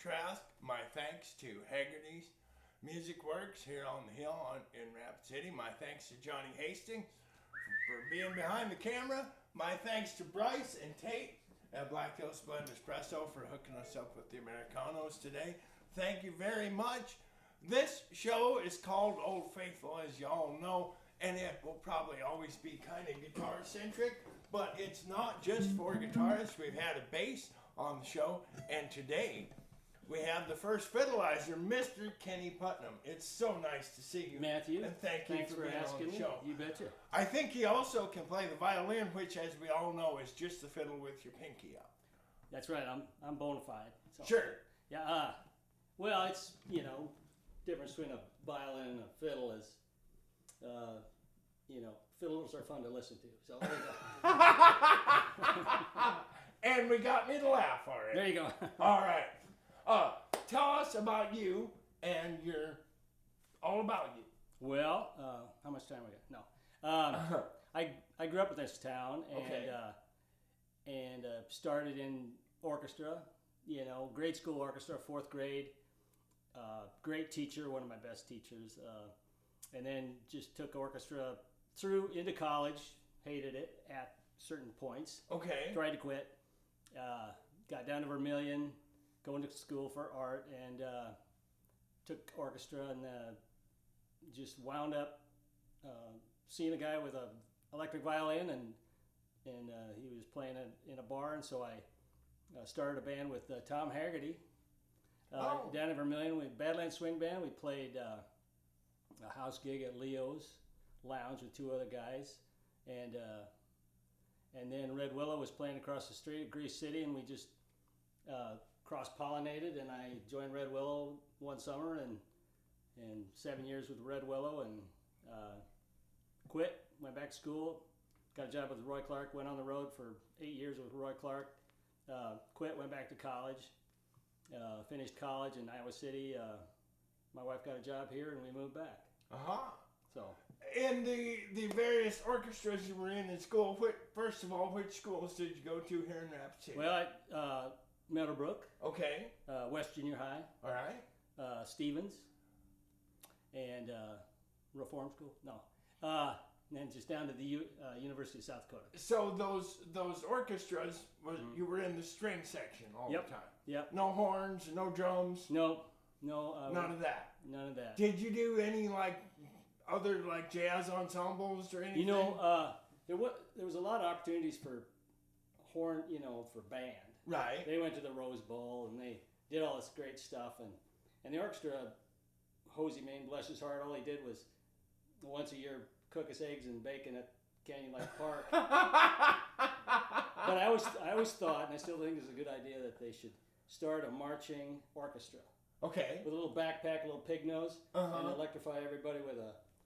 Trask. My thanks to Haggerty's Music Works here on the hill in Rapid City. My thanks to Johnny Hastings for being behind the camera. My thanks to Bryce and Tate at Black Hill Splendid Espresso for hooking us up with the Americanos today. Thank you very much. This show is called Old Faithful, as you all know, and it will probably always be kind of guitar-centric, but it's not just for guitarists. We've had a bass on the show, and today we have the first fiddleizer, Mr. Kenny Putnam. It's so nice to see you, Matthew. And thanks for being asking on the show. You betcha. I think he also can play the violin, which, as we all know, is just the fiddle with your pinky up. That's right. I'm bona fide. So. Sure. Yeah. Well, it's difference between a violin and a fiddle is, fiddles are fun to listen to. So there you go. And we got me to laugh already. There you go. All right. Tell us about you and all about you. Well, how much time we got? No. I grew up in this town and started in orchestra. Grade school orchestra, 4th grade. Great teacher, one of my best teachers. And then just took orchestra through into college. Hated it at certain points. Okay. Tried to quit. Got down to Vermilion, going to school for art, and took orchestra, and just wound up seeing a guy with a electric violin, and he was playing in a bar, and so I started a band with Tom Haggerty down in Vermilion. We Badlands Swing Band. We played a house gig at Leo's Lounge with 2 other guys, and then Red Willow was playing across the street at Grease City, and we just cross-pollinated, and I joined Red Willow one summer, and 7 years with Red Willow, and quit, went back to school, got a job with Roy Clark, went on the road for 8 years with Roy Clark, quit, went back to college, finished college in Iowa City. My wife got a job here, and we moved back. So. In the various orchestras you were in school, first of all, which schools did you go to here in Rapid City? Well, Meadowbrook. Okay. West Junior High. All right. Stevens. And Reform School. No. And then just down to the University of South Dakota. So those orchestras, you were in the string section all the time? Yep. No horns, no drums? No. None of that? None of that. Did you do any other jazz ensembles or anything? There was a lot of opportunities for horn, for band. Right. They went to the Rose Bowl and they did all this great stuff, and the orchestra, Hosey Main, bless his heart, all he did was once a year cook us eggs and bacon at Canyon Lake Park. But I always thought, and I still think it's a good idea, that they should start a marching orchestra. Okay. With a little backpack, a little pig nose, and electrify everybody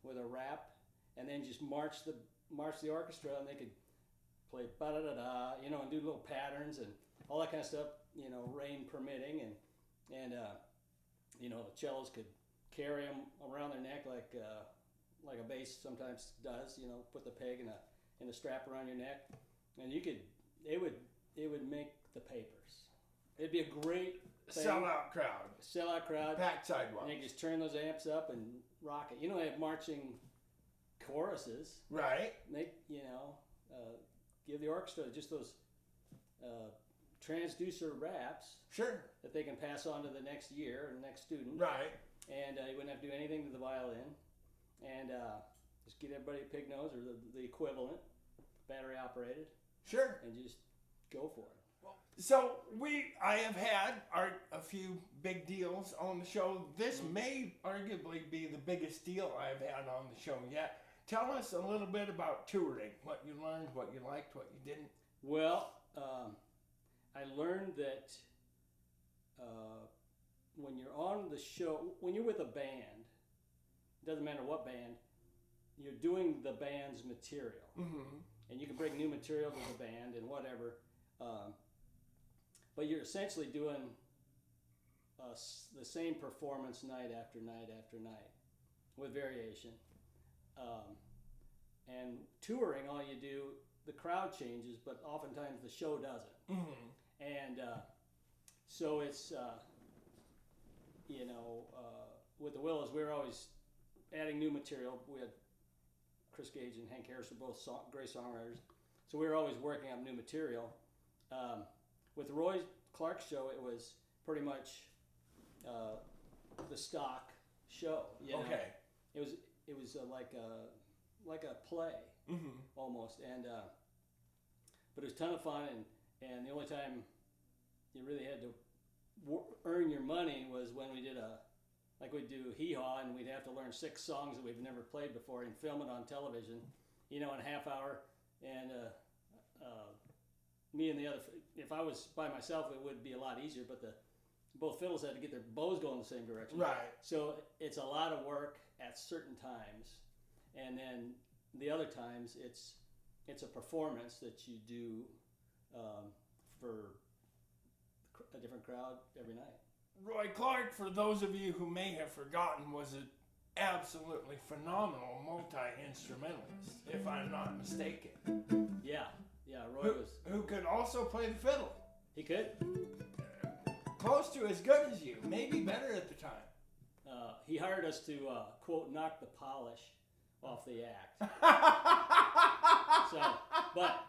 with a rap, and then just march the orchestra, and they could play ba-da-da-da, and do little patterns and all that kind of stuff, rain permitting, and the cellos could carry them around their neck like a bass sometimes does, put the peg in a strap around your neck, and it would make the papers. It'd be a great thing. Sellout crowd. Packed sidewalks. And you just turn those amps up and rock it. They have marching choruses. Right. They, give the orchestra just those transducer raps. Sure. That they can pass on to the next year or the next student. Right. And you wouldn't have to do anything to the violin. And just get everybody a pig nose or the equivalent, battery operated. Sure. And just go for it. So I have had a few big deals on the show. This may arguably be the biggest deal I've had on the show yet. Tell us a little bit about touring, what you learned, what you liked, what you didn't. Well, I learned that when you're on the show, when you're with a band, it doesn't matter what band, you're doing the band's material. And you can bring new material to the band and whatever. But you're essentially doing the same performance night after night after night with variation. And touring, all you do, the crowd changes, but oftentimes the show doesn't. And so it's with the Willows, we were always adding new material. We had Chris Gage and Hank Harris were both great songwriters, so we were always working on new material. With the Roy Clark show, it was pretty much the stock show. You know? Okay. It was like a play almost, and but it was a ton of fun. And the only time you really had to earn your money was when we did we'd do Hee Haw, and we'd have to learn 6 songs that we've never played before and film it on television, in a half hour. And me and the other, if I was by myself, it would be a lot easier, but both fiddles had to get their bows going the same direction. Right. So it's a lot of work at certain times, and then the other times it's a performance that you do for a different crowd every night. Roy Clark, for those of you who may have forgotten, was an absolutely phenomenal multi-instrumentalist, if I'm not mistaken. Yeah, Roy was. Who could also play the fiddle. He could. Close to as good as you, maybe better at the time. He hired us to, quote, knock the polish off the act. So, but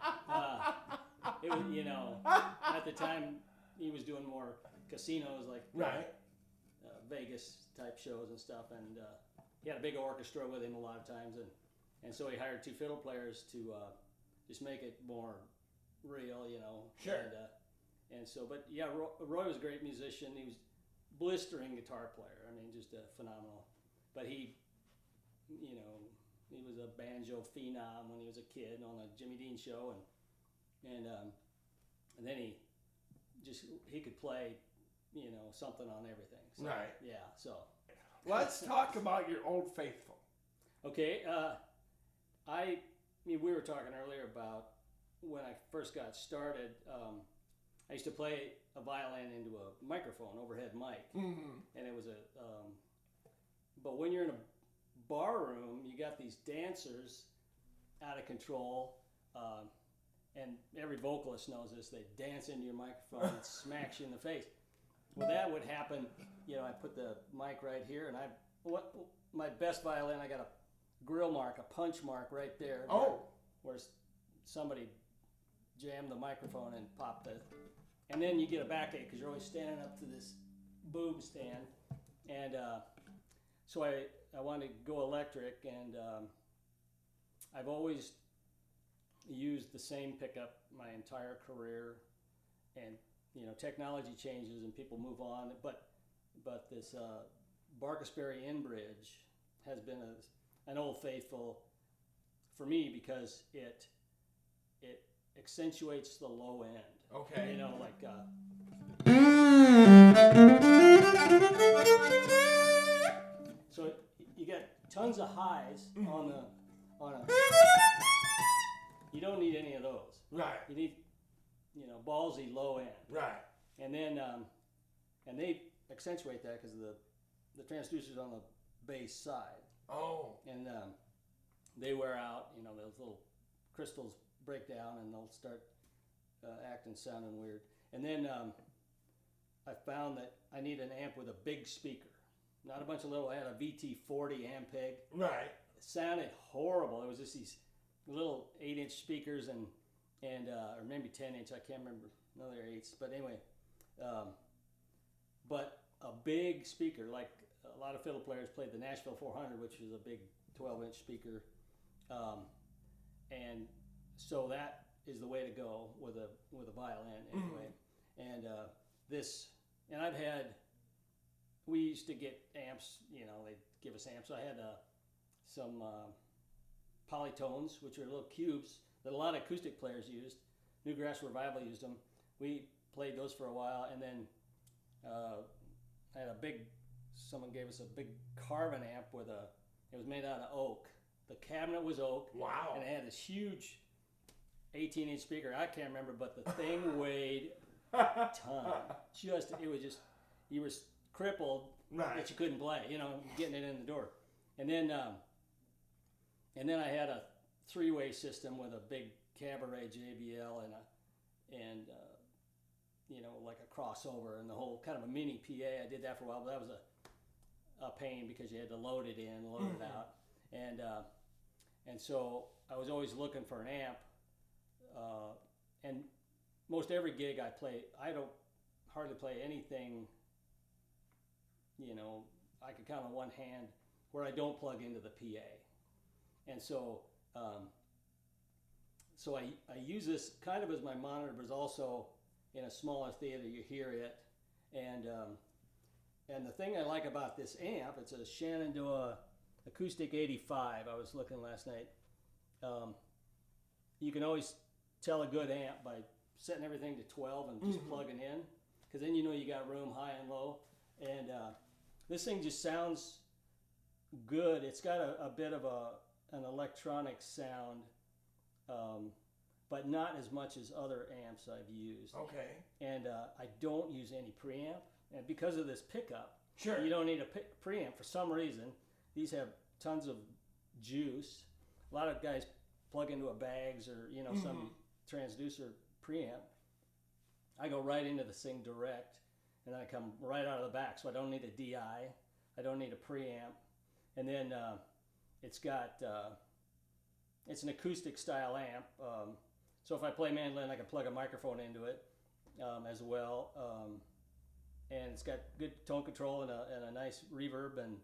it was, at the time he was doing more casinos, like right. Vegas type shows and stuff, and he had a big orchestra with him a lot of times, and so he hired 2 fiddle players to just make it more real, Sure. And so, but yeah, Roy was a great musician. He was blistering guitar player. I mean, just a phenomenal. But he was a banjo phenom when he was a kid on the Jimmy Dean show, and then he could play, something on everything. So, right. Yeah. So let's talk about your Old Faithful. Okay. We were talking earlier about when I first got started. I used to play a violin into a microphone, overhead mic, and it was but when you're in a bar room, you got these dancers out of control, and every vocalist knows this. They dance into your microphone and smacks you in the face. Well, that would happen. I put the mic right here, and my best violin, I got a grill mark, a punch mark right there. Oh, where somebody jammed the microphone and popped it. And then you get a backache because you're always standing up to this boom stand. And so I wanted to go electric, and I've always used the same pickup my entire career. And technology changes and people move on, but this Barkasberry Inbridge has been an old faithful for me because it accentuates the low end. okay. So you get tons of highs on a. You don't need any of those. Right. You need, ballsy low end. Right. And then, and they accentuate that because the transducer's on the bass side. Oh. And they wear out. Those little crystals break down and they'll start sounding weird. And then I found that I need an amp with a big speaker, not a bunch of little. I had a VT40 Ampeg. Right. It sounded horrible. It was just these little 8-inch speakers and or maybe 10-inch. I can't remember. No, they're 8s. But anyway, but a big speaker, like a lot of fiddle players played the Nashville 400, which is a big 12-inch speaker, and so that is the way to go with a violin anyway. And we used to get amps. They'd give us amps. So I had some polytones, which are little cubes that a lot of acoustic players used. Newgrass Revival used them. We played those for a while, and then I had someone gave us a big Carvin amp it was made out of oak. The cabinet was oak. Wow. And it had this huge 18-inch speaker. I can't remember, but the thing weighed a ton. You were crippled right. that you couldn't play, getting it in the door. And then I had a 3-way system with a big Cabaret JBL and like a crossover and the whole kind of a mini PA. I did that for a while, but that was a pain because you had to load it in, load it out, and so I was always looking for an amp, and most every gig I play, I don't hardly play anything, you know, I could count on one hand where I don't plug into the PA. And so I use this kind of as my monitor, but also in a smaller theater you hear it. And the thing I like about this amp, it's a Shenandoah Acoustic 85. I was looking last night. You can always tell a good amp by setting everything to 12 and just plugging in, because then you know you got room high and low. And this thing just sounds good. It's got a bit of an electronic sound, but not as much as other amps I've used. Okay. And I don't use any preamp, and because of this pickup, Sure. you don't need a preamp for some reason. These have tons of juice. A lot of guys plug into a Bags or some transducer preamp. I go right into the thing direct, and I come right out of the back, so I don't need a DI. I don't need a preamp. And then it's an acoustic style amp. So if I play mandolin, I can plug a microphone into it as well. And it's got good tone control and a nice reverb, and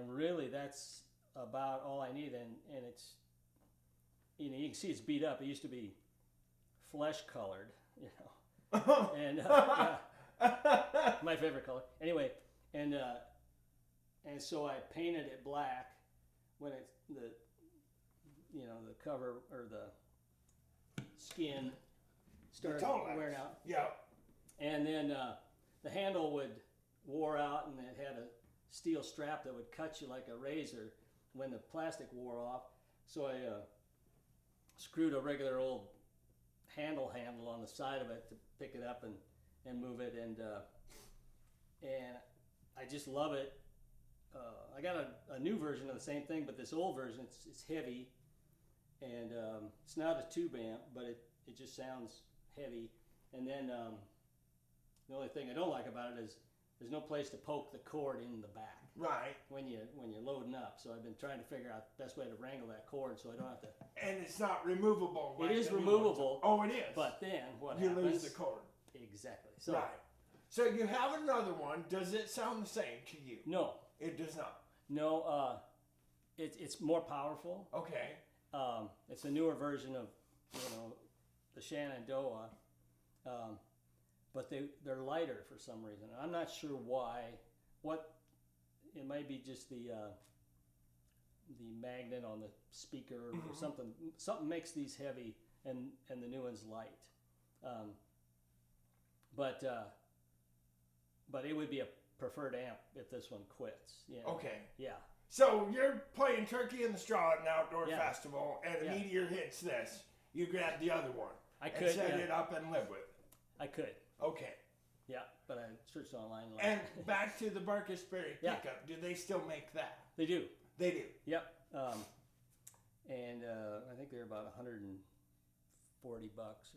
really that's about all I need. And it's, you can see it's beat up. It used to be flesh colored, and yeah, my favorite color. Anyway, and so I painted it black when the cover or the skin started wearing out. Yeah. And then the handle wore out, and it had a steel strap that would cut you like a razor when the plastic wore off. So I screwed a regular old handle on the side of it to pick it up and move it, and I just love it. I got a new version of the same thing, but this old version, it's heavy, and it's not a tube amp, but it just sounds heavy. And then the only thing I don't like about it is there's no place to poke the cord in the back. Right. When you're loading up. So I've been trying to figure out the best way to wrangle that cord so I don't have to. And it's not removable. It is removable. Oh, it is. But then what you happens? You lose the cord. Exactly. So, right. So you have another one. Does it sound the same to you? No. It does not. No. It's more powerful. Okay. It's a newer version of the Shenandoah. But they're lighter for some reason. I'm not sure why. It might be just the magnet on the speaker or something. Something makes these heavy and the new one's light. But it would be a preferred amp if this one quits. Okay. Yeah. So you're playing Turkey in the Straw at an outdoor festival, and a meteor hits this. You grab the other one. And set it up and live with it. I could. Okay. Yeah, but I searched online. And back to the Barkus Berry pickup. Do they still make that? They do. They do. Yep. And I think they're about $140 or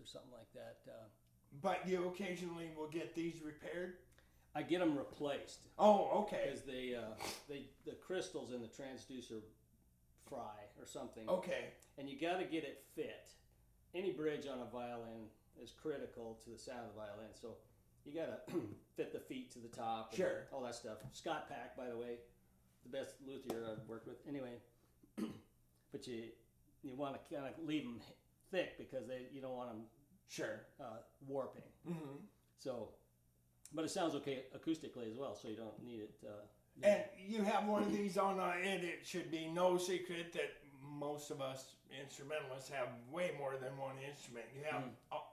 something like that. But you occasionally will get these repaired? I get them replaced. Oh, okay. Because the crystals in the transducer fry or something. Okay. And you got to get it fit. Any bridge on a violin is critical to the sound of the violin, so you got to fit the feet to the top. Sure. All that stuff. Scott Pack, by the way, the best luthier I've worked with. Anyway, but you want to kind of leave them thick because you don't want them warping. Mm-hmm. So, but it sounds okay acoustically as well, so you don't need it. And you have one of these on, and it should be no secret that most of us instrumentalists have way more than one instrument. You have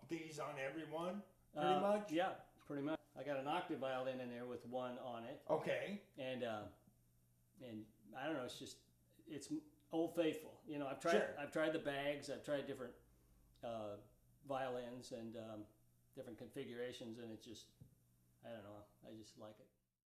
these on every one, pretty much? Yeah, pretty much. I got an octave violin in there with one on it. Okay. And I don't know, it's Old Faithful. I've tried the Bags, I've tried different violins and different configurations, and it's just, I don't know, I just like it.